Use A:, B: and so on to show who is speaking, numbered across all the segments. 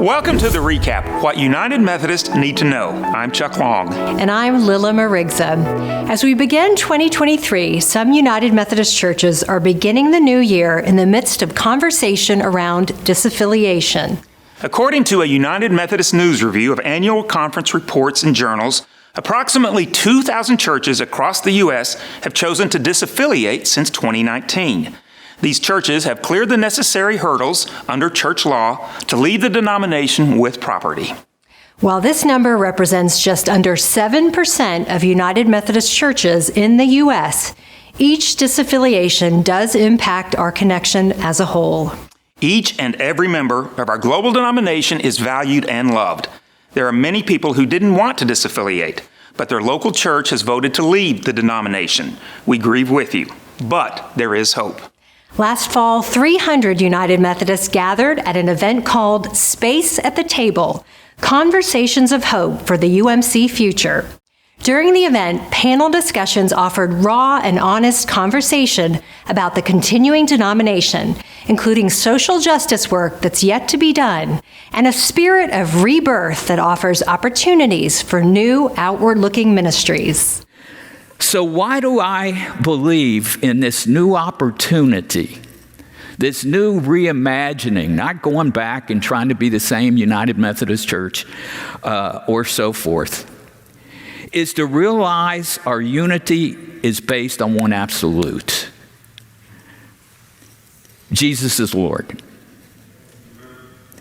A: Welcome to the recap, What United Methodists Need to Know. I'm Chuck Long.
B: And I'm Lila Marigza. As we begin 2023, some United Methodist churches are beginning the new year in the midst of conversation around disaffiliation.
A: According to a United Methodist news review of annual conference reports and journals, approximately 2,000 churches across the U.S. have chosen to disaffiliate since 2019. These churches have cleared the necessary hurdles under church law to leave the denomination with property.
B: While this number represents just under 7% of United Methodist churches in the U.S., each disaffiliation does impact our connection as a whole.
A: Each and every member of our global denomination is valued and loved. There are many people who didn't want to disaffiliate, but their local church has voted to leave the denomination. We grieve with you, but there is hope.
B: Last fall, 300 United Methodists gathered at an event called Space at the Table, Conversations of Hope for the UMC Future. During the event, panel discussions offered raw and honest conversation about the continuing denomination, including social justice work that's yet to be done, and a spirit of rebirth that offers opportunities for new outward-looking ministries.
C: So why do I believe in this new opportunity, this new reimagining, not going back and trying to be the same United Methodist Church or so forth, is to realize our unity is based on one absolute. Jesus is Lord.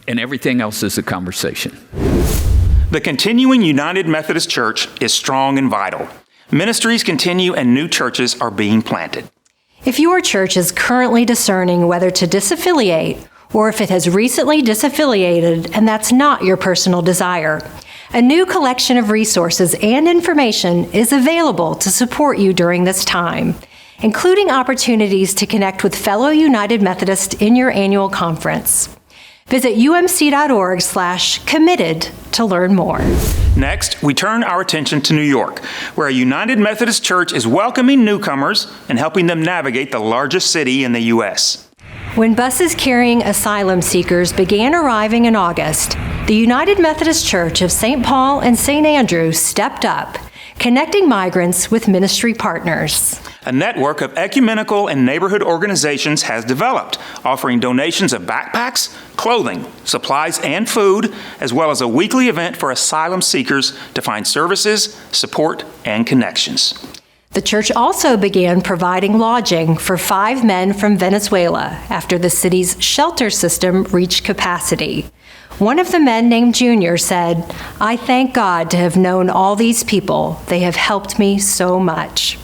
C: And everything else is a conversation.
A: The continuing United Methodist Church is strong and vital. Ministries continue and new churches are being planted.
B: If your church is currently discerning whether to disaffiliate, or if it has recently disaffiliated and that's not your personal desire, a new collection of resources and information is available to support you during this time, including opportunities to connect with fellow United Methodists in your annual conference. Visit umc.org/committed to learn more.
A: Next, we turn our attention to New York, where a United Methodist Church is welcoming newcomers and helping them navigate the largest city in the U.S.
B: When buses carrying asylum seekers began arriving in August, the United Methodist Church of St. Paul and St. Andrew stepped up, connecting migrants with ministry partners.
A: A network of ecumenical and neighborhood organizations has developed, offering donations of backpacks, clothing, supplies, and food, as well as a weekly event for asylum seekers to find services, support, and connections.
B: The church also began providing lodging for 5 men from Venezuela after the city's shelter system reached capacity. One of the men, named Junior, said, "I thank God to have known all these people. They have helped me so much."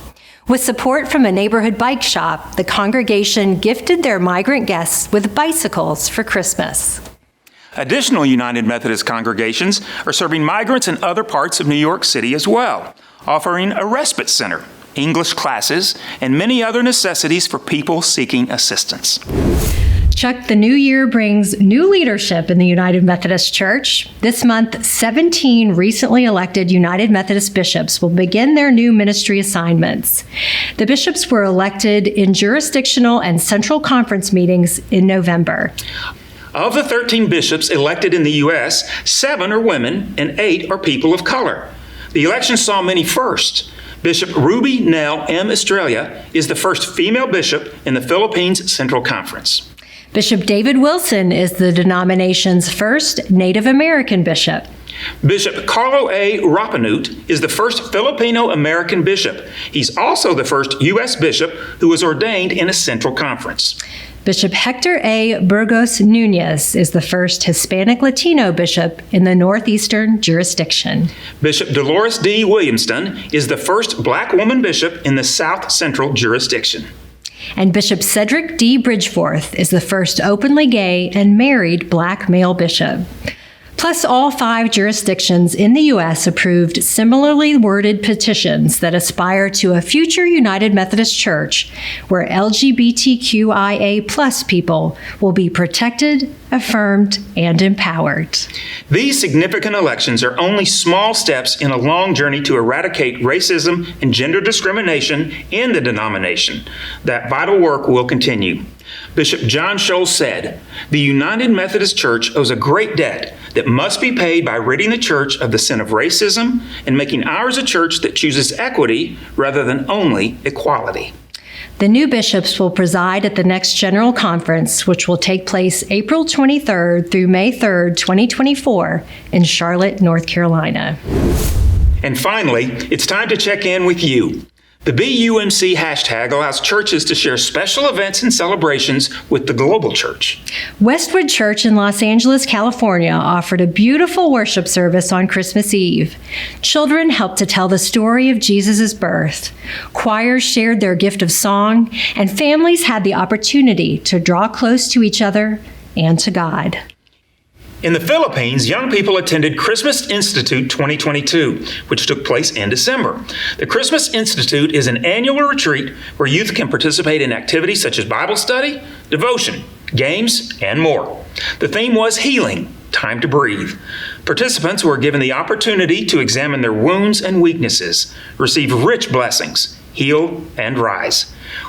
B: With support from a neighborhood bike shop, the congregation gifted their migrant guests with bicycles for Christmas.
A: Additional United Methodist congregations are serving migrants in other parts of New York City as well, offering a respite center, English classes, and many other necessities for people seeking assistance.
B: Chuck, the new year brings new leadership in the United Methodist Church. This month, 17 recently elected United Methodist bishops will begin their new ministry assignments. The bishops were elected in jurisdictional and central conference meetings in November.
A: Of the 13 bishops elected in the U.S., 7 are women and 8 are people of color. The election saw many firsts. Bishop Ruby Nell M. Estrella is the first female bishop in the Philippines Central Conference.
B: Bishop David Wilson is the denomination's first Native American bishop.
A: Bishop Carlo A. Rapanut is the first Filipino-American bishop. He's also the first U.S. bishop who was ordained in a Central Conference.
B: Bishop Hector A. Burgos Nunez is the first Hispanic Latino bishop in the Northeastern jurisdiction.
A: Bishop Dolores D. Williamston is the first Black woman bishop in the South Central jurisdiction.
B: And Bishop Cedric D. Bridgeforth is the first openly gay and married Black male bishop. Plus, all 5 jurisdictions in the U.S. approved similarly worded petitions that aspire to a future United Methodist Church where LGBTQIA+ people will be protected, affirmed, and empowered.
A: These significant elections are only small steps in a long journey to eradicate racism and gender discrimination in the denomination. That vital work will continue. Bishop John Scholl said, "The United Methodist Church owes a great debt that must be paid by ridding the church of the sin of racism and making ours a church that chooses equity rather than only equality."
B: The new bishops will preside at the next General Conference, which will take place April 23rd through May 3rd, 2024, in Charlotte, North Carolina.
A: And finally, it's time to check in with you. The BeUMC hashtag allows churches to share special events and celebrations with the global church.
B: Westwood Church in Los Angeles, California offered a beautiful worship service on Christmas Eve. Children helped to tell the story of Jesus' birth. Choirs shared their gift of song, and families had the opportunity to draw close to each other and to God.
A: In the Philippines, young people attended Christmas Institute 2022, which took place in December. The Christmas Institute is an annual retreat where youth can participate in activities such as Bible study, devotion, games, and more. The theme was Healing, Time to Breathe. Participants were given the opportunity to examine their wounds and weaknesses, receive rich blessings, heal, and rise.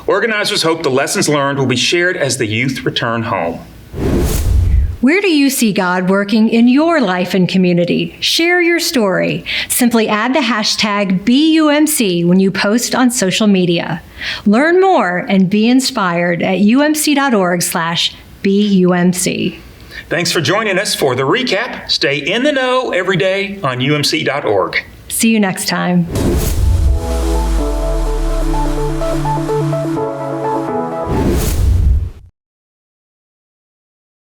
A: Organizers hope the lessons learned will be shared as the youth return home.
B: Where do you see God working in your life and community? Share your story. Simply add the hashtag BeUMC when you post on social media. Learn more and be inspired at umc.org/BeUMC.
A: Thanks for joining us for the recap. Stay in the know every day on umc.org.
B: See you next time.